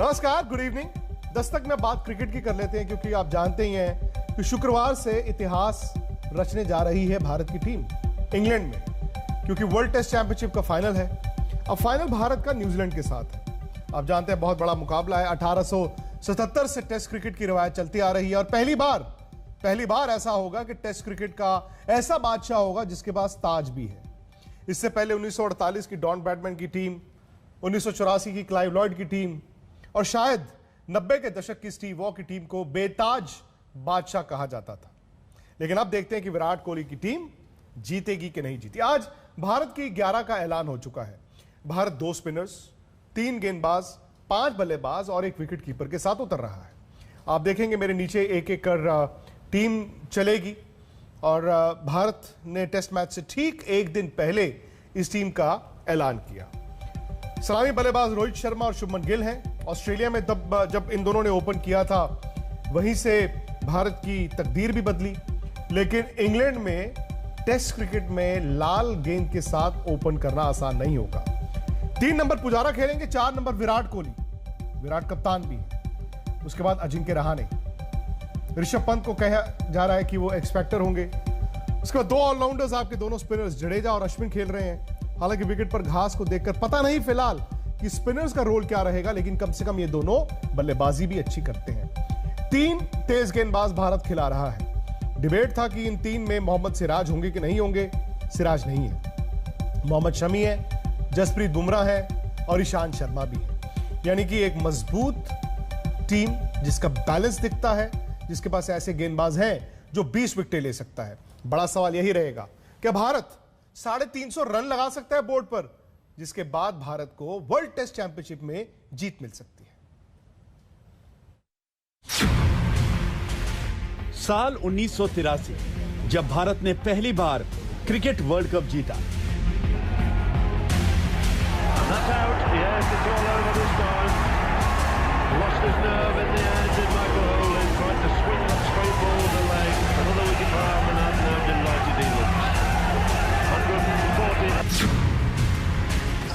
नमस्कार, good evening. Dastak में बात क्रिकेट की कर लेते हैं क्योंकि आप जानते ही हैं कि शुक्रवार से इतिहास रचने जा रही है भारत की टीम इंग्लैंड में, क्योंकि वर्ल्ड टेस्ट चैंपियनशिप का फाइनल है। अब फाइनल भारत का न्यूजीलैंड के साथ है। आप जानते हैं बहुत बड़ा मुकाबला है। 1877 से टेस्ट क्रिकेट की रवायत चलती आ रही है और पहली बार ऐसा होगा कि टेस्ट क्रिकेट का ऐसा बादशाह होगा जिसके पास ताज भी है। इससे पहले 1948 की डॉन ब्रैडमैन की टीम, 1984 की क्लाइव लॉयड की टीम और शायद 90 के दशक की स्टीव वॉ की टीम को बेताज बादशाह कहा जाता था। लेकिन अब देखते हैं कि विराट कोहली की टीम जीतेगी कि नहीं जीती। आज भारत की 11 का ऐलान हो चुका है। भारत 2 स्पिनर्स, 3 गेंदबाज, 5 बल्लेबाज और 1 विकेट कीपर के साथ उतर रहा है। आप देखेंगे मेरे नीचे एक एक कर टीम चलेगी और भारत ने टेस्ट मैच से ठीक एक दिन पहले इस टीम का ऐलान किया। सलामी बल्लेबाज रोहित शर्मा और शुभमन गिल हैं। ऑस्ट्रेलिया में जब इन दोनों ने ओपन किया था वहीं से भारत की तकदीर भी बदली, लेकिन इंग्लैंड में टेस्ट क्रिकेट में लाल गेंद के साथ ओपन करना आसान नहीं होगा। 3 नंबर पुजारा खेलेंगे, 4 नंबर विराट कोहली, विराट कप्तान भी है। उसके बाद अजिंक्य रहाणे, ऋषभ पंत को कहा जा रहा है कि वो एक्सपेक्टर होंगे। उसके बाद 2 ऑलराउंडर्स आपके दोनों स्पिनर्स जडेजा और अश्विन खेल रहे हैं। हालांकि विकेट पर घास को देखकर पता नहीं फिलहाल कि स्पिनर्स का रोल क्या रहेगा, लेकिन कम से कम ये दोनों बल्लेबाजी भी अच्छी करते हैं। 3 तेज गेंदबाज भारत खिला रहा है। डिबेट था कि इन 3 में मोहम्मद सिराज होंगे कि नहीं होंगे। सिराज नहीं है, मोहम्मद शमी है, जसप्रीत बुमराह है और ईशांत शर्मा भी है। यानी कि एक मजबूत टीम जिसका बैलेंस दिखता है, जिसके पास ऐसे गेंदबाज हैं जो 20 विकेटें ले सकता है। बड़ा सवाल यही रहेगा कि भारत 350 रन लगा सकता है बोर्ड पर, जिसके बाद भारत को वर्ल्ड टेस्ट चैंपियनशिप में जीत मिल सकती है। साल 1983 जब भारत ने पहली बार क्रिकेट वर्ल्ड कप जीता।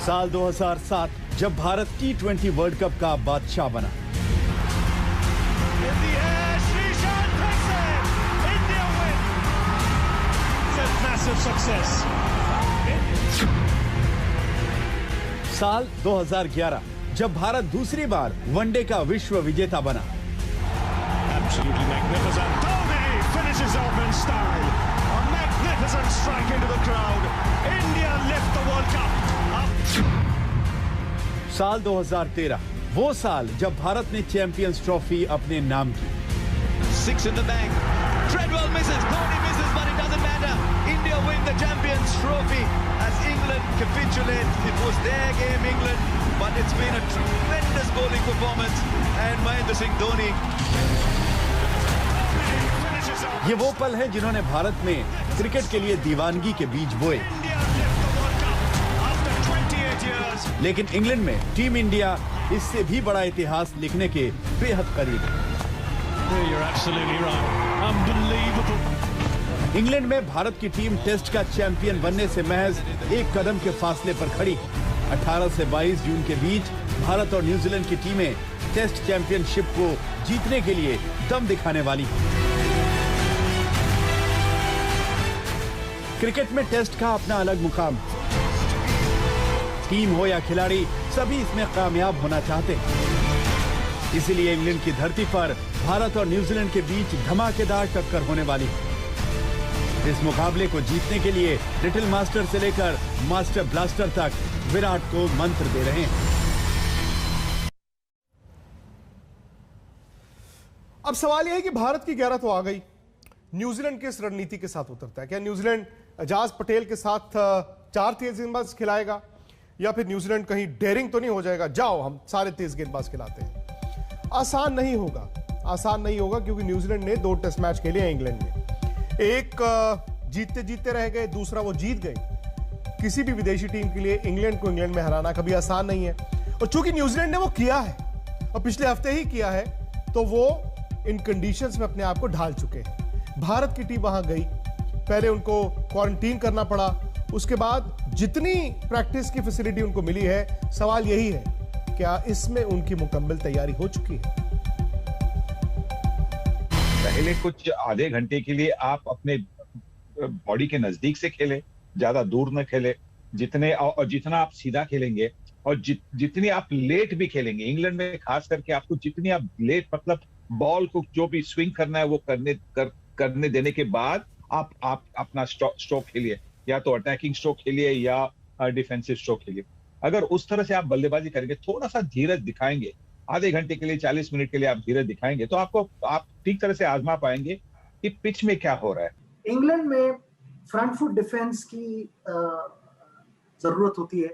साल 2007 जब भारत T20 वर्ल्ड कप का बादशाह बना। साल 2011 जब भारत दूसरी बार वनडे का विश्व विजेता बना। साल 2013 वो साल जब भारत ने चैंपियंस ट्रॉफी अपने नाम की। 6 in the bank. Treadwell misses. Dhoni misses, but it doesn't matter. India win the Champions Trophy as England capitulate. It was their game, England, but it's been a tremendous bowling performance. And Mahendra Singh Dhoni. ये वो पल हैं जिन्होंने भारत में cricket के लिए दीवानगी के बीज बोए। लेकिन इंग्लैंड में टीम इंडिया इससे भी बड़ा इतिहास लिखने के बेहद करीब है। इंग्लैंड में भारत की टीम टेस्ट का चैंपियन बनने से महज 1 कदम के फासले पर खड़ी। 18 से 22 जून के बीच भारत और न्यूजीलैंड की टीमें टेस्ट चैंपियनशिप को जीतने के लिए दम दिखाने वाली हैं। क्रिकेट में टेस्ट का अपना अलग मुकाम, टीम हो या खिलाड़ी, सभी इसमें कामयाब होना चाहते हैं। इसीलिए इंग्लैंड की धरती पर भारत और न्यूजीलैंड के बीच धमाकेदार टक्कर होने वाली है। इस मुकाबले को जीतने के लिए लिटिल मास्टर से लेकर मास्टर ब्लास्टर तक विराट को मंत्र दे रहे हैं। अब सवाल यह है कि भारत की 11 तो आ गई, न्यूजीलैंड किस रणनीति के साथ उतरता है? क्या न्यूजीलैंड एजाज पटेल के साथ 4 तेज गेंदबाज खिलाएगा, या फिर न्यूजीलैंड कहीं डेयरिंग तो नहीं हो जाएगा, जाओ हम सारे तेज गेंदबाज खिलाते हैं? आसान नहीं होगा क्योंकि न्यूजीलैंड ने 2 टेस्ट मैच खेले हैं इंग्लैंड में। एक जीतते जीतते रह गए, दूसरा वो जीत गए। किसी भी विदेशी टीम के लिए इंग्लैंड को इंग्लैंड में हराना कभी आसान नहीं है, और चूंकि न्यूजीलैंड ने वो किया है और पिछले हफ्ते ही किया है, तो वो इन कंडीशंस में अपने आप को ढाल चुके हैं। भारत की टीम वहां गई, पहले उनको क्वारंटीन करना पड़ा, उसके बाद जितनी प्रैक्टिस की फैसिलिटी उनको मिली है, सवाल यही है क्या इसमें उनकी मुकम्मल तैयारी हो चुकी है? पहले कुछ आधे घंटे के लिए आप अपने बॉडी के नजदीक से खेले, ज्यादा दूर न खेले। जितना आप सीधा खेलेंगे और जितनी आप लेट भी खेलेंगे, इंग्लैंड में खास करके आपको जितनी आप लेट, मतलब बॉल को जो भी स्विंग करना है वो करने देने के बाद आप अपना स्ट्रोक खेलिए, या तो अटैकिंग स्ट्रोक खेलिए या डिफेंसिव स्ट्रोक खेलिए। अगर उस तरह से आप बल्लेबाजी करेंगे, थोड़ा सा धीरज दिखाएंगे, आधे घंटे के लिए 40 मिनट के लिए आप धीरज दिखाएंगे, तो आप ठीक तरह से आजमा पाएंगे कि पिच में क्या हो रहा है। इंग्लैंड में फ्रंट फुट डिफेंस की जरूरत होती है,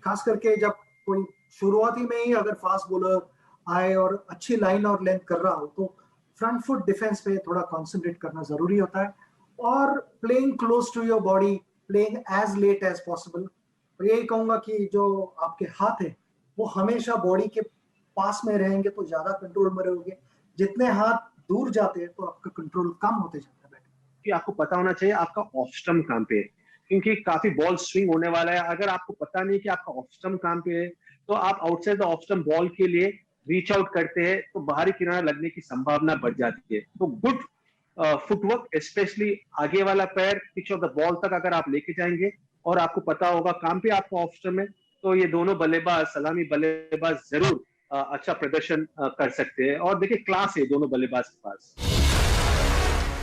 खास करके जब कोई शुरुआती में ही अगर फास्ट बॉलर आए और अच्छी लाइन और लेंथ कर रहा हो तो फ्रंट फुट डिफेंस पे थोड़ा कंसंट्रेट करना जरूरी होता है, और playing close to your body, playing as late as possible. और यही कहूंगा कि जो आपके हाथ है वो हमेशा बॉडी के पास में रहेंगे तो ज्यादा कंट्रोल में रहोगे, जितने हाथ दूर जाते हैं तो आपका कंट्रोल कम होते जाता है। कि आपको पता होना चाहिए आपका ऑफ स्टंप कहां पे है, क्योंकि काफी बॉल स्विंग होने वाला है। अगर आपको पता नहीं कि आपका ऑफ स्टंप कहां पे है तो आप outside the off stump ball के लिए रीच आउट करते हैं तो बाहरी किनारा लगने की संभावना बढ़ जाती है। तो गुड फुटवर्क, स्पेशली आगे वाला पैर पिच ऑफ द बॉल तक अगर आप लेके जाएंगे और आपको पता होगा कहां पे आपका ऑफ स्टंप है, तो ये दोनों बल्लेबाज, सलामी बल्लेबाज जरूर अच्छा प्रदर्शन कर सकते हैं। और देखिए क्लास है दोनों बल्लेबाज के पास।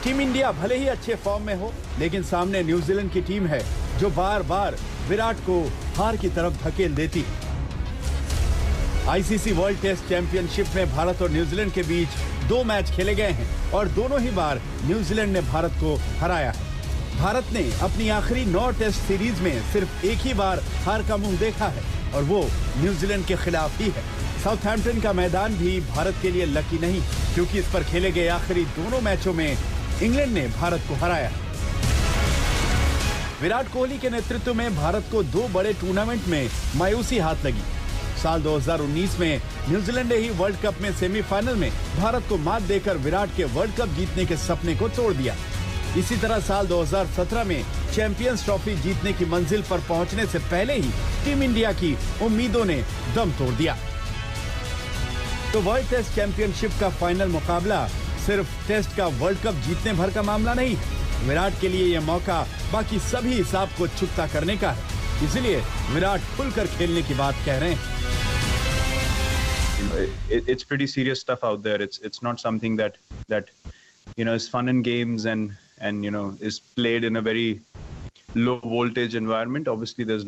टीम इंडिया भले ही अच्छे फॉर्म में हो, लेकिन सामने न्यूजीलैंड की टीम है जो बार बार विराट को हार की तरफ धकेल देती है। आईसीसी वर्ल्ड टेस्ट चैंपियनशिप में भारत और न्यूजीलैंड के बीच 2 मैच खेले गए हैं और दोनों ही बार न्यूजीलैंड ने भारत को हराया है। भारत ने अपनी आखिरी 9 टेस्ट सीरीज में सिर्फ एक ही बार हार का मुंह देखा है और वो न्यूजीलैंड के खिलाफ ही है। साउथहैम्पटन का मैदान भी भारत के लिए लकी नहीं, क्योंकि इस पर खेले गए आखिरी दोनों मैचों में इंग्लैंड ने भारत को हराया। विराट कोहली के नेतृत्व में भारत को 2 बड़े टूर्नामेंट में मायूसी हाथ लगी। साल 2019 में न्यूजीलैंड ने ही वर्ल्ड कप में सेमीफाइनल में भारत को मात देकर विराट के वर्ल्ड कप जीतने के सपने को तोड़ दिया। इसी तरह साल 2017 में चैंपियंस ट्रॉफी जीतने की मंजिल पर पहुंचने से पहले ही टीम इंडिया की उम्मीदों ने दम तोड़ दिया। तो वर्ल्ड टेस्ट चैंपियनशिप का फाइनल मुकाबला सिर्फ टेस्ट का वर्ल्ड कप जीतने भर का मामला नहीं है। विराट के लिए यह मौका बाकी सभी हिसाब को चुकता करने का है, इसलिए विराट खुलकर खेलने की बात कह रहे हैं। It's pretty serious stuff out there. It's not something that is fun and games and is played in a very low voltage environment. Obviously there's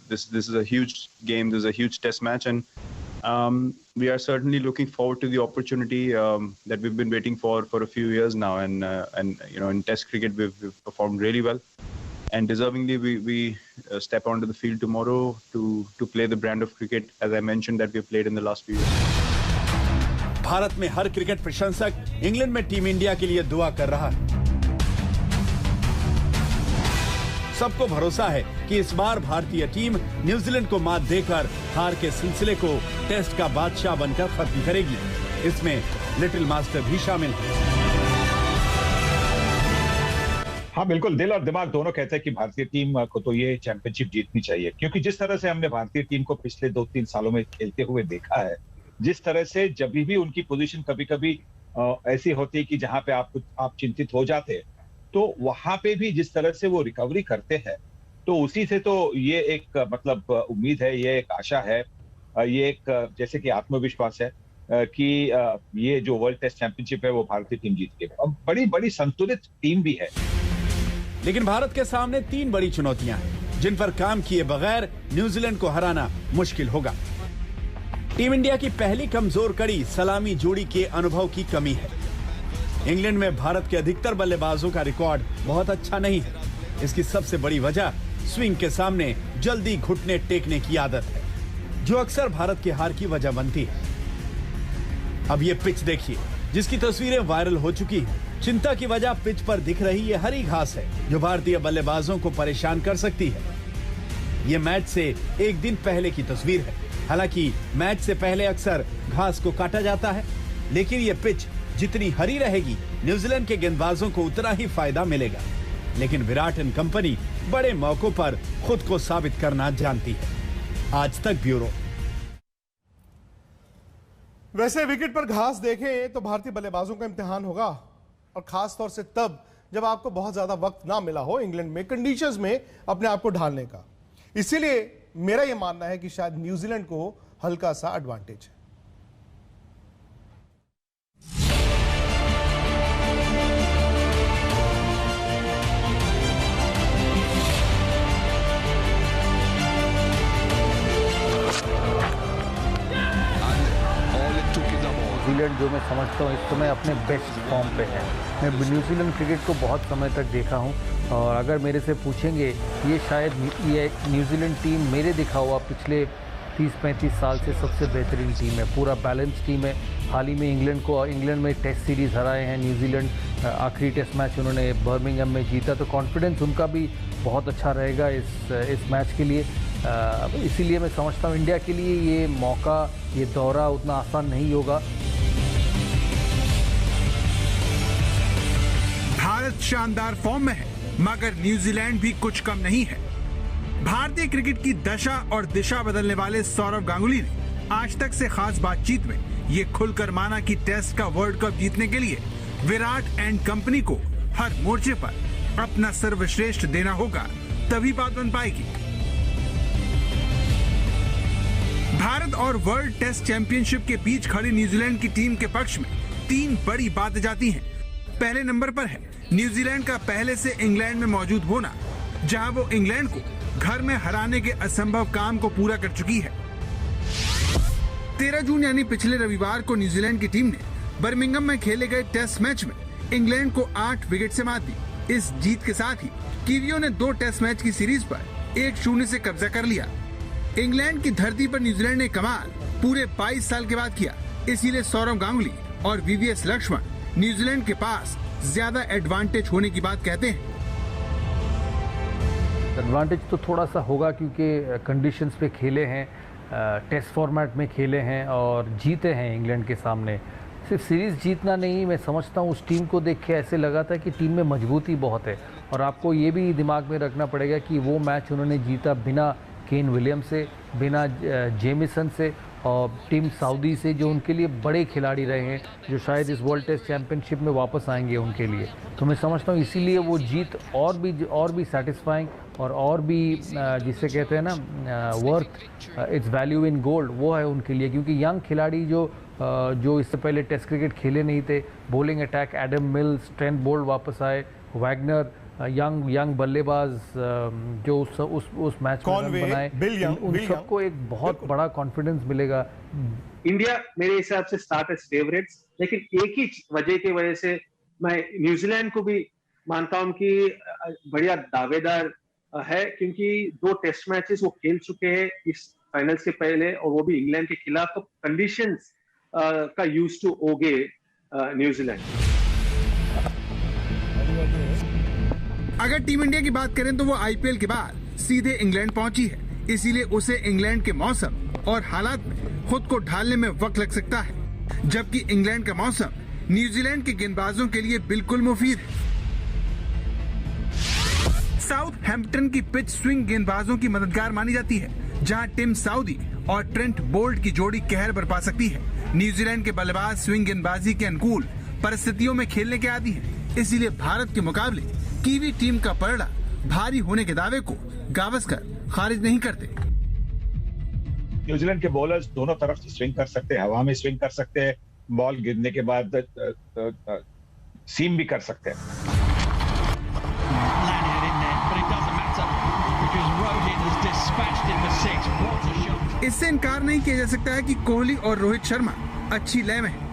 this is a huge game, there's a huge test match, and we are certainly looking forward to the opportunity that we've been waiting for a few years now, and in test cricket we've performed really well, and deservingly we step onto the field tomorrow to play the brand of cricket, as I mentioned, that we've played in the last few years. Bharat में हर cricket प्रशंसक England में team India के लिए दुआ कर रहा है। सबको भरोसा है कि इस बार भारतीय टीम न्यूजीलैंड को मात देकर हार के सिलसिले को टेस्ट का बादशाह बनकर खत्म करेगी। इसमें लिटिल मास्टर भी शामिल है। हाँ बिल्कुल, दिल और दिमाग दोनों कहते हैं कि भारतीय टीम को तो ये चैंपियनशिप जीतनी चाहिए, क्योंकि जिस तरह से हमने भारतीय टीम को पिछले 2-3 सालों में खेलते हुए देखा है, जिस तरह से जब भी उनकी पोजीशन कभी कभी ऐसी होती है कि जहां पे आप चिंतित हो जाते हैं, तो वहां पे भी जिस तरह से वो रिकवरी करते हैं, तो उसी से तो ये एक मतलब उम्मीद है, ये एक आशा है, ये एक जैसे कि आत्मविश्वास है कि ये जो वर्ल्ड टेस्ट चैंपियनशिप है वो भारतीय टीम जीत के। अब बड़ी बड़ी संतुलित टीम भी है। लेकिन भारत के सामने 3 बड़ी चुनौतियां हैं, जिन पर काम किए बगैर न्यूजीलैंड को हराना मुश्किल होगा। टीम इंडिया की पहली कमजोर कड़ी सलामी जोड़ी के अनुभव की कमी है। इंग्लैंड में भारत के अधिकतर बल्लेबाजों का रिकॉर्ड बहुत अच्छा नहीं है। इसकी सबसे बड़ी वजह स्विंग के सामने जल्दी घुटने टेकने की आदत है, जो अक्सर भारत की हार की वजह बनती है। अब ये पिच देखिए, जिसकी तस्वीरें वायरल हो चुकी हैं। चिंता की वजह पिच पर दिख रही ये हरी घास है, जो भारतीय बल्लेबाजों को परेशान कर सकती है। ये मैच से एक दिन पहले की तस्वीर है। हालांकि मैच से पहले अक्सर घास को काटा जाता है, लेकिन ये पिच जितनी हरी रहेगी, न्यूजीलैंड के गेंदबाजों को उतना ही फायदा मिलेगा। लेकिन विराट एंड कंपनी बड़े मौकों पर खुद को साबित करना जानती है। आज तक ब्यूरो। वैसे विकेट पर घास देखें तो भारतीय बल्लेबाजों का इम्तिहान होगा, और खास तौर से तब जब आपको बहुत ज्यादा वक्त ना मिला हो इंग्लैंड में कंडीशंस में अपने आप को ढालने का। इसीलिए मेरा यह मानना है कि शायद न्यूजीलैंड को हल्का सा एडवांटेज है। न्यूजीलैंड जो मैं समझता हूँ इस समय अपने बेस्ट फॉर्म पे है। मैं न्यूजीलैंड क्रिकेट को बहुत समय तक देखा हूँ, और अगर मेरे से पूछेंगे ये शायद ये न्यूजीलैंड टीम मेरे देखा हुआ पिछले 30-35 साल से सबसे बेहतरीन टीम है। पूरा बैलेंस टीम है। हाल ही में इंग्लैंड में टेस्ट सीरीज़ हराए हैं न्यूजीलैंड। आखिरी टेस्ट मैच उन्होंने बर्मिंघम में जीता, तो कॉन्फिडेंस उनका भी बहुत अच्छा रहेगा इस मैच के लिए। इसीलिए मैं समझता हूँ इंडिया के लिए ये मौका, ये दौरा उतना आसान नहीं होगा। भारत शानदार फॉर्म में है, मगर न्यूजीलैंड भी कुछ कम नहीं है। भारतीय क्रिकेट की दशा और दिशा बदलने वाले सौरव गांगुली ने आज तक से खास बातचीत में ये खुलकर माना कि टेस्ट का वर्ल्ड कप जीतने के लिए विराट एंड कंपनी को हर मोर्चे पर अपना सर्वश्रेष्ठ देना होगा, तभी बात बन पाएगी। भारत और वर्ल्ड टेस्ट चैंपियनशिप के बीच खड़ी न्यूजीलैंड की टीम के पक्ष में 3 बड़ी बातें जाती हैं। पहले नंबर पर है न्यूजीलैंड का पहले से इंग्लैंड में मौजूद होना, जहां वो इंग्लैंड को घर में हराने के असंभव काम को पूरा कर चुकी है। 13 जून यानी पिछले रविवार को न्यूजीलैंड की टीम ने बर्मिंघम में खेले गए टेस्ट मैच में इंग्लैंड को 8 विकेट से मात दी। इस जीत के साथ ही कीवियों ने 2 टेस्ट मैच की सीरीज पर 1-0 से कब्जा कर लिया। इंग्लैंड की धरती पर न्यूजीलैंड ने कमाल पूरे 22 साल के बाद किया। इसीलिए सौरव गांगुली और वीवीएस लक्ष्मण न्यूजीलैंड के पास ज्यादा एडवांटेज होने की बात कहते हैं। एडवांटेज तो थोड़ा सा होगा क्योंकि कंडीशंस पे खेले हैं, टेस्ट फॉर्मेट में खेले हैं और जीते हैं इंग्लैंड के सामने। सिर्फ सीरीज़ जीतना नहीं, मैं समझता हूँ उस टीम को देख के ऐसे लगा था कि टीम में मजबूती बहुत है। और आपको ये भी दिमाग में रखना पड़ेगा कि वो मैच उन्होंने जीता बिना केन विलियम्स से, बिना जेमिसन से और टीम सऊदी से, जो उनके लिए बड़े खिलाड़ी रहे हैं, जो शायद इस वर्ल्ड टेस्ट चैंपियनशिप में वापस आएंगे उनके लिए। तो मैं समझता हूँ इसीलिए वो जीत और भी सेटिस्फाइंग और भी जिसे कहते हैं ना worth it's value in gold, वो है उनके लिए। क्योंकि यंग खिलाड़ी जो इससे पहले टेस्ट क्रिकेट खेले नहीं थे, bowling attack Adam mills, Trent Boult वापस आए, वैगनर, यंग बल्लेबाज जो उस मैच में बनाए, उन सबको एक बहुत बड़ा कॉन्फिडेंस मिलेगा। इंडिया मेरे हिसाब से स्टार्ट एज फेवरेट्स, लेकिन एक ही वजह की वजह से मैं न्यूजीलैंड को भी मानता हूं कि बढ़िया दावेदार है, क्योंकि 2 टेस्ट मैचेस वो खेल चुके हैं इस फाइनल से पहले, और वो भी इंग्लैंड के खिलाफ। तो कंडीशंस का यूज टू ओगे न्यूजीलैंड। अगर टीम इंडिया की बात करें तो वो आईपीएल के बाद सीधे इंग्लैंड पहुंची है, इसीलिए उसे इंग्लैंड के मौसम और हालात में खुद को ढालने में वक्त लग सकता है, जबकि इंग्लैंड का मौसम न्यूजीलैंड के गेंदबाजों के लिए बिल्कुल मुफीद है। साउथहैम्पटन की पिच स्विंग गेंदबाजों की मददगार मानी जाती है, जहां टिम साउदी और ट्रेंट बोल्ट की जोड़ी कहर बरपा सकती है। न्यूजीलैंड के बल्लेबाज स्विंग गेंदबाजी के अनुकूल परिस्थितियों में खेलने के आदी हैं, इसीलिए भारत के मुकाबले कीवी टीम का पलड़ा भारी होने के दावे को गावस्कर खारिज नहीं करते। न्यूजीलैंड के बॉलर्स दोनों तरफ से स्विंग कर सकते हैं, हवा में स्विंग कर सकते हैं, बॉल गिरने के बाद सीम भी कर सकते हैं। इससे इनकार नहीं किया जा सकता है कि कोहली और रोहित शर्मा अच्छी लय में हैं।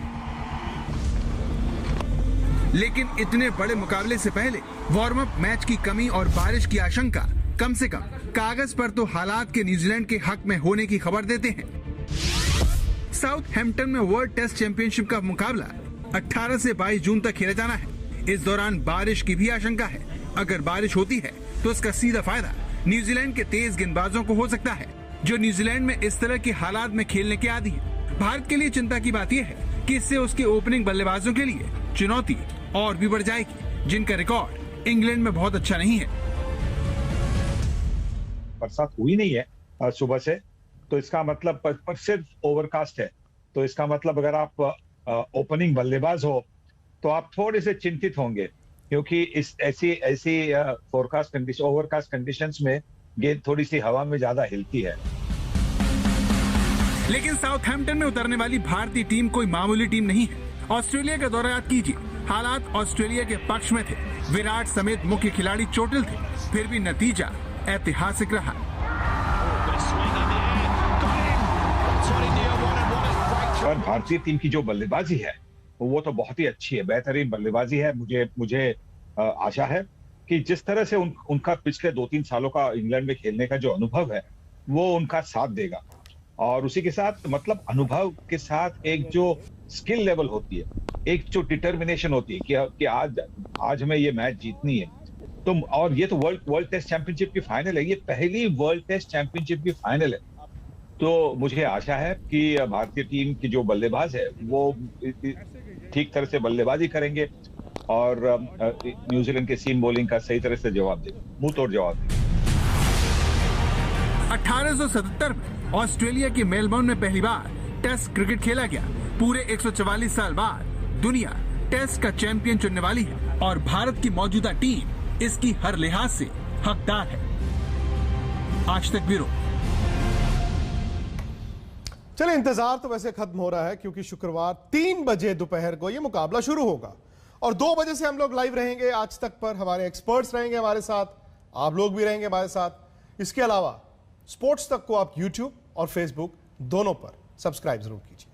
लेकिन इतने बड़े मुकाबले से पहले वार्म अप मैच की कमी और बारिश की आशंका कम से कम कागज पर तो हालात के न्यूजीलैंड के हक में होने की खबर देते हैं। साउथहैम्पटन में वर्ल्ड टेस्ट चैंपियनशिप का मुकाबला 18 से 22 जून तक खेला जाना है। इस दौरान बारिश की भी आशंका है। अगर बारिश होती है तो इसका सीधा फायदा न्यूजीलैंड के तेज गेंदबाजों को हो सकता है, जो न्यूजीलैंड में इस तरह के हालात में खेलने के आदी है। भारत के लिए चिंता की बात यह है कि इससे उसके ओपनिंग बल्लेबाजों के लिए चुनौती और भी बढ़ जाएगी, जिनका रिकॉर्ड इंग्लैंड में बहुत अच्छा नहीं है। बरसात हुई नहीं है सुबह से, तो इसका मतलब पर सिर्फ ओवरकास्ट है, तो इसका मतलब अगर आप ओपनिंग बल्लेबाज हो तो आप थोड़े से चिंतित होंगे, क्योंकि इस ऐसी ओवरकास्ट कंडीशंस में गेंद थोड़ी सी हवा में ज्यादा हिलती है। लेकिन साउथहैम्पटन में उतरने वाली भारतीय टीम कोई मामूली टीम नहीं है। ऑस्ट्रेलिया का दौरा याद कीजिए, हालात ऑस्ट्रेलिया के पक्ष में थे, विराट समेत मुख्य खिलाड़ी चोटिल थे, फिर भी नतीजा ऐतिहासिक रहा। और भारतीय टीम की जो बल्लेबाजी है वो तो बहुत ही अच्छी है, बेहतरीन बल्लेबाजी है। मुझे आशा है कि जिस तरह से उनका पिछले 2-3 सालों का इंग्लैंड में खेलने का जो अनुभव है वो उनका साथ देगा, और उसी के साथ मतलब अनुभव के साथ एक जो स्किल लेवल होती है, एक जो डिटर्मिनेशन होती है कि आज हमें ये मैच जीतनी है। तो और ये तो वर्ल्ड टेस्ट चैंपियनशिप की फाइनल है, ये पहली वर्ल्ड टेस्ट चैंपियनशिप की फाइनल है। तो मुझे आशा है कि भारतीय टीम की जो बल्लेबाज है वो ठीक तरह से बल्लेबाजी करेंगे और न्यूजीलैंड के सीम बॉलिंग का सही तरह से जवाब देंगे, मुंह तोड़ जवाब देंगे। 1877 में ऑस्ट्रेलिया के मेलबर्न में पहली बार टेस्ट क्रिकेट खेला गया। पूरे 144 साल बाद दुनिया टेस्ट का चैंपियन चुनने वाली है और भारत की मौजूदा टीम इसकी हर लिहाज से हकदार है। आज तक ब्यूरो। चलिए, इंतजार तो वैसे खत्म हो रहा है क्योंकि शुक्रवार 3 बजे दोपहर को ये मुकाबला शुरू होगा और 2 बजे से हम लोग लाइव रहेंगे आज तक पर। हमारे एक्सपर्ट्स रहेंगे हमारे साथ, आप लोग भी रहेंगे हमारे साथ। इसके अलावा स्पोर्ट्स तक को आप YouTube और Facebook दोनों पर सब्सक्राइब जरूर कीजिए।